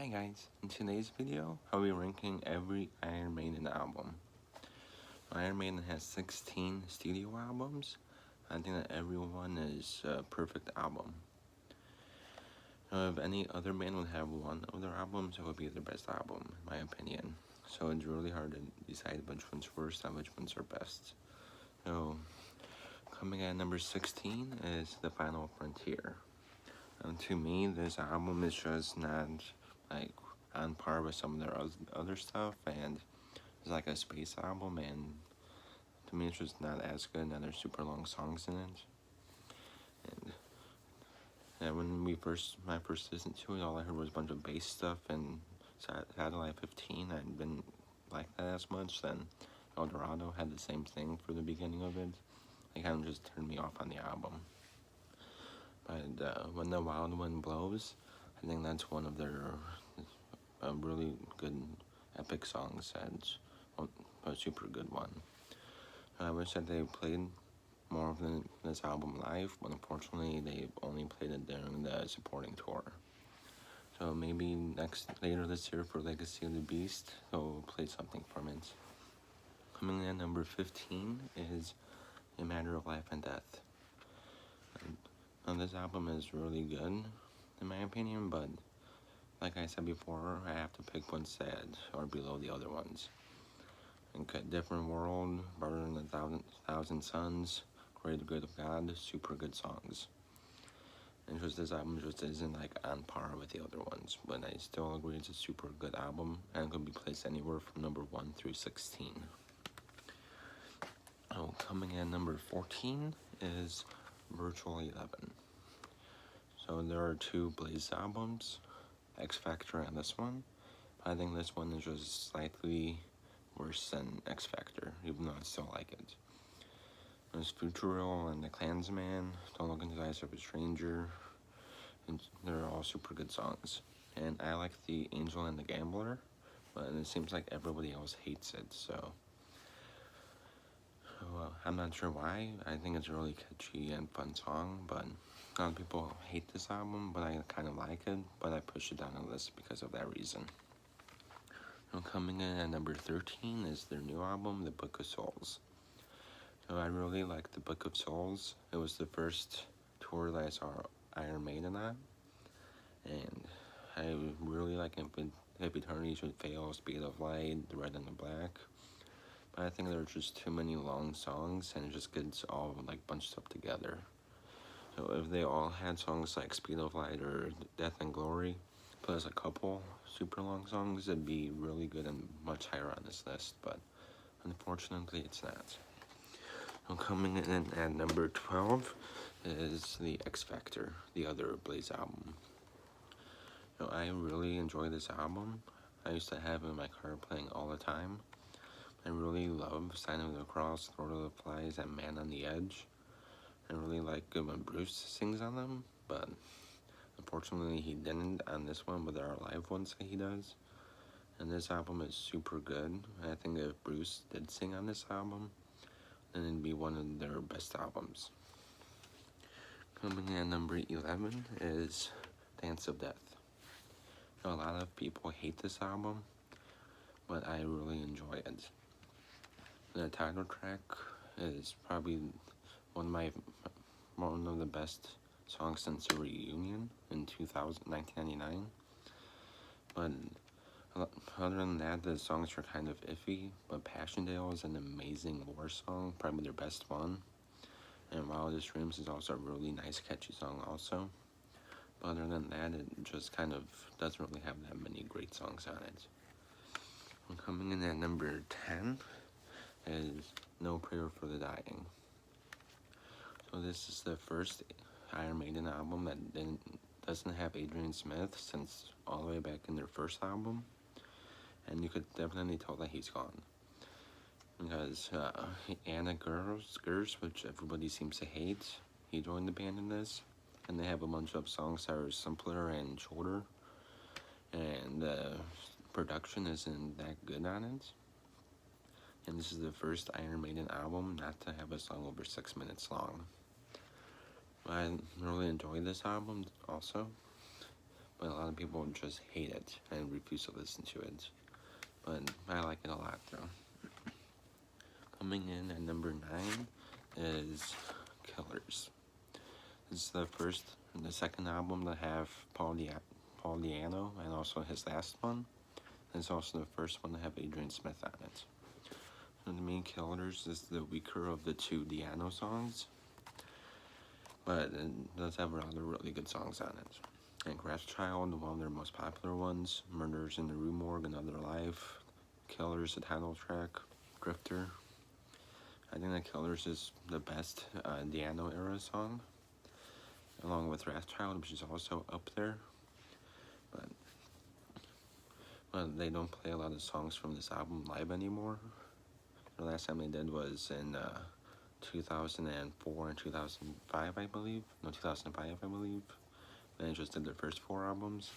Hi guys, in today's video, I'll be ranking every Iron Maiden album. Iron Maiden has 16 studio albums. I think that every one is a perfect album. Now, if any other band would have one of their albums, it would be their best album, in my opinion. So it's really hard to decide which one's worst and which ones are best. So, coming at number 16 is The Final Frontier. To me, this album is just not like on par with some of their other stuff, and it's like a space album, and to me it's just not as good, and there's super long songs in it. And when I first listened to it, all I heard was a bunch of bass stuff, and Satellite 15, I didn't like that as much. Then El Dorado had the same thing for the beginning of it. It kind of just turned me off on the album. But When the Wild Wind Blows, I think that's one of their really good epic songs, and a super good one. I wish that they played more of this album live, but unfortunately they only played it during the supporting tour. So maybe later this year for Legacy of the Beast, they'll play something from it. Coming in at number 15 is A Matter of Life and Death. Now this album is really good, in my opinion, but like I said before, I have to pick one sad or below the other ones. And Different World, Better Than a Thousand Suns, Greater Good of God, super good songs. And just this album just isn't like on par with the other ones, but I still agree it's a super good album and could be placed anywhere from number 1 through 16. Oh, coming in number 14 is Virtual 11. So there are two Blaze albums, X Factor and this one. But I think this one is just slightly worse than X Factor, even though I still like it. There's Futurial and The Klansman, Don't Look into the Eyes of a Stranger, and they're all super good songs. And I like The Angel and the Gambler, but it seems like everybody else hates it, so I'm not sure why. I think it's a really catchy and fun song, but a lot of people hate this album, but I kind of like it, but I push it down the list because of that reason. Now, coming in at number 13 is their new album, The Book of Souls. So I really like The Book of Souls. It was the first tour that I saw Iron Maiden on, and I really like If Eternity Should Fail, Speed of Light, The Red and the Black. But I think there's just too many long songs, and it just gets all like bunched up together. So if they all had songs like Speed of Light or Death and Glory, plus a couple super long songs, it'd be really good and much higher on this list, but unfortunately it's not. Now coming in at number 12 is the X Factor, the other Blaze album. So I really enjoy this album. I used to have it in my car playing all the time. I really love Sign of the Cross, Lord of the Flies, and Man on the Edge. I really like it when Bruce sings on them, but unfortunately he didn't on this one, but there are live ones that he does. And this album is super good. I think if Bruce did sing on this album, then it'd be one of their best albums. Coming in at number 11 is Dance of Death. A lot of people hate this album, but I really enjoy it. The title track is probably one of the best songs since a reunion in 1999. But other than that, the songs are kind of iffy. But Passchendaele is an amazing war song, probably their best one. And Wildest Dreams is also a really nice, catchy song also. But other than that, it just kind of doesn't really have that many great songs on it. Coming in at number 10 is No Prayer for the Dying. So this is the first Iron Maiden album that doesn't have Adrian Smith since all the way back in their first album. And you could definitely tell that he's gone. Because Anna Gers, which everybody seems to hate, he joined the band in this. And they have a bunch of songs that are simpler and shorter. And the production isn't that good on it. And this is the first Iron Maiden album not to have a song over 6 minutes long. I really enjoy this album also. but a lot of people just hate it and refuse to listen to it. But I like it a lot though. Coming in at number 9 is Killers. This is the second album to have Paul Di'Anno, and also his last one. And it's also the first one to have Adrian Smith on it. So to me, Killers is the weaker of the two Di'Anno songs, but it does have other really good songs on it. And Child, one of their most popular ones, Murders in the Rue Morgue, Another Life, Killers, the title track, Drifter. I think that Killers is the best Di'Anno era song, along with Child, which is also up there. But they don't play a lot of songs from this album live anymore. The last time they did was in 2004 and 2005, I believe. No, 2005, I believe. They just did their first 4 albums.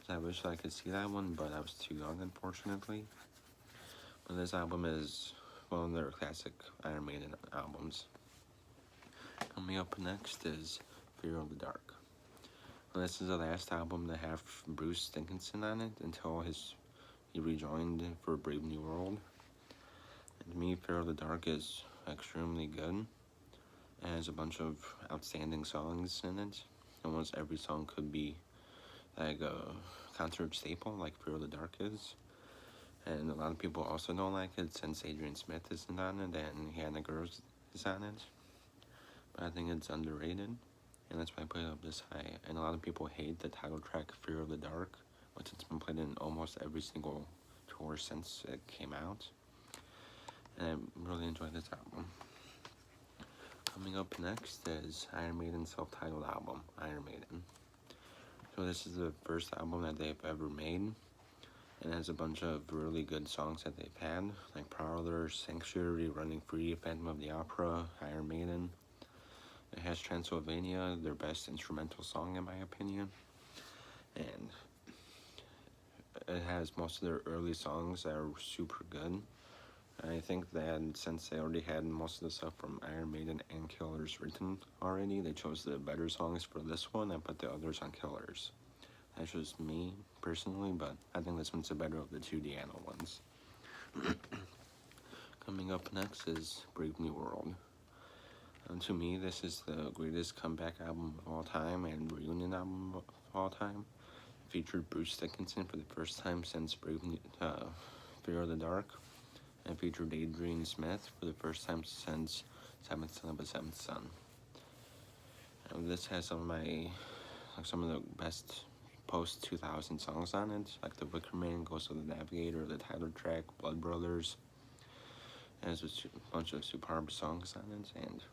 So I wish I could see that one, but I was too young, unfortunately. But this album is one of their classic Iron Maiden albums. Coming up next is Fear of the Dark. Well, this is the last album to have Bruce Dickinson on it until he rejoined for Brave New World. And to me, Fear of the Dark is extremely good. It has a bunch of outstanding songs in it. Almost every song could be like a concert staple, like Fear of the Dark is. And a lot of people also don't like it since Adrian Smith isn't on it and Hannah Girls is on it. But I think it's underrated, and that's why I put it up this high. And a lot of people hate the title track Fear of the Dark, which it's been played in almost every single tour since it came out. And I really enjoyed this album. Coming up next is Iron Maiden's self-titled album, Iron Maiden. So this is the first album that they've ever made, and has a bunch of really good songs that they've had, like Prowler, Sanctuary, Running Free, Phantom of the Opera, Iron Maiden. It has Transylvania, their best instrumental song in my opinion, and it has most of their early songs that are super good. I think that since they already had most of the stuff from Iron Maiden and Killers written already, they chose the better songs for this one and put the others on Killers. That's just me, personally, but I think this one's the better of the two Di'Anno ones. Coming up next is Brave New World. To me, this is the greatest comeback album of all time and reunion album of all time. It featured Bruce Dickinson for the first time since Fear of the Dark, and featured Adrian Smith for the first time since Seventh Son of a Seventh Son. And this has some of the best post-2000 songs on it, like The Wicker Man, Ghost of the Navigator, the title track, Blood Brothers. It has a bunch of superb songs on it, and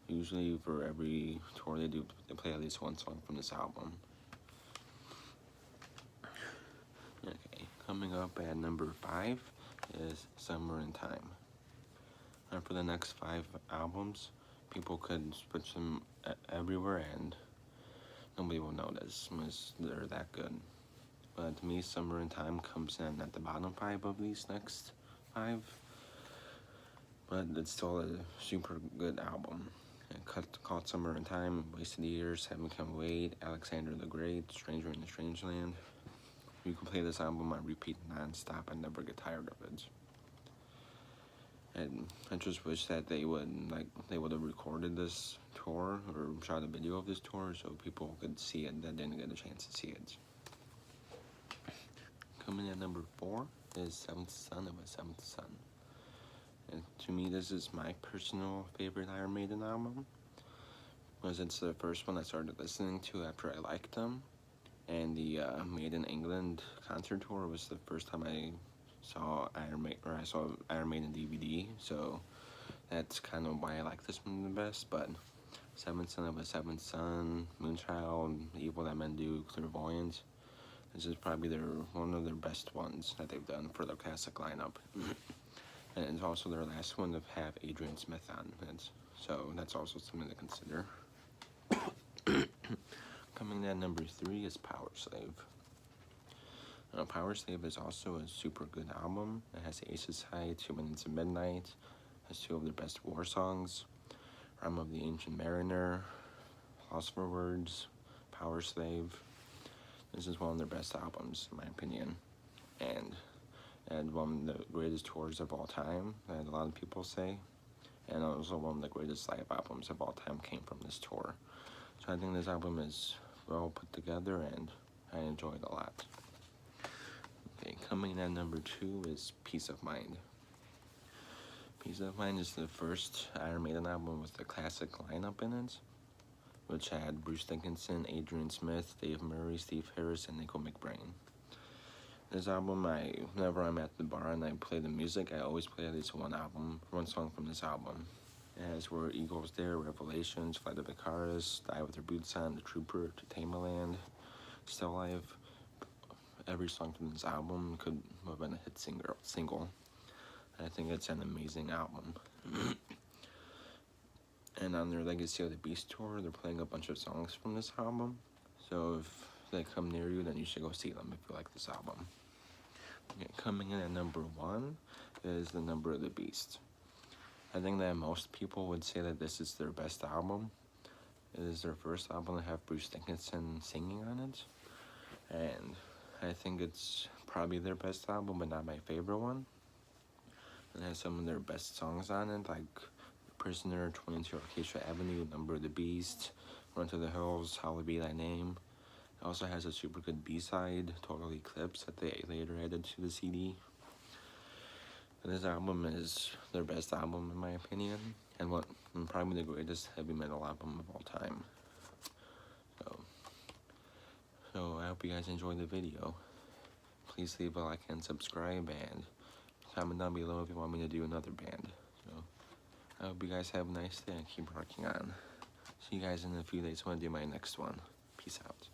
usually for every tour they play at least one song from this album. Okay, coming up at number 5 is Summer in Time. And for the next 5 albums, people could switch them everywhere and nobody will notice because they're that good. But to me, Summer in Time comes in at the bottom 5 of these next 5. But it's still a super good album. Called Summer in Time, Wasted Years, Heaven Can Wait, Alexander the Great, Stranger in the Strange Land. You can play this album on repeat non-stop and never get tired of it. And I just wish that they would have recorded this tour or shot a video of this tour so people could see it that didn't get a chance to see it. Coming at number 4 is Seventh Son of a Seventh Son. And to me, this is my personal favorite Iron Maiden album, because it's the first one I started listening to after I liked them. And the Maiden England concert tour was the first time I saw Iron Maiden DVD, so that's kind of why I like this one the best. But Seventh Son of a Seventh Son, Moonchild, Evil That Men Do, Clairvoyant, this is probably one of their best ones that they've done for their classic lineup. And it's also their last one to have Adrian Smith on it, so that's also something to consider. Coming in at number 3 is Powerslave. Powerslave is also a super good album. It has Aces High, 2 Minutes of Midnight, has 2 of their best war songs, Rhyme of the Ancient Mariner, Lost for Words, Powerslave. This is one of their best albums, in my opinion, and one of the greatest tours of all time, that a lot of people say, and also one of the greatest live albums of all time came from this tour. So I think this album is well put together, and I enjoy it a lot. Okay, coming in at number 2 is Peace of Mind. Peace of Mind is the first Iron Maiden album with the classic lineup in it, which had Bruce Dickinson, Adrian Smith, Dave Murray, Steve Harris, and Nickel McBrain. This album, whenever I'm at the bar and I play the music, I always play at least one song from this album. It has Where Eagles Dare, Revelations, Flight of Icarus, Die With Their Boots On, The Trooper, To Tame a Land, Still Alive. Every song from this album could have been a hit single. I think it's an amazing album. And on their Legacy of the Beast tour, they're playing a bunch of songs from this album. So if they come near you, then you should go see them if you like this album. Okay, coming in at number 1 is The Number of the Beast. I think that most people would say that this is their best album. It is their first album to have Bruce Dickinson singing on it. And I think it's probably their best album, but not my favorite one. It has some of their best songs on it, like Prisoner, 22 Acacia Avenue, Number of the Beast, Run to the Hills, Hallowed Be Thy Name. It also has a super good B-side, Total Eclipse, that they later added to the CD. And this album is their best album in my opinion, and probably the greatest heavy metal album of all time. So I hope you guys enjoyed the video. Please leave a like and subscribe, and comment down below if you want me to do another band. So I hope you guys have a nice day and keep working on. See you guys in a few days when I do my next one. Peace out.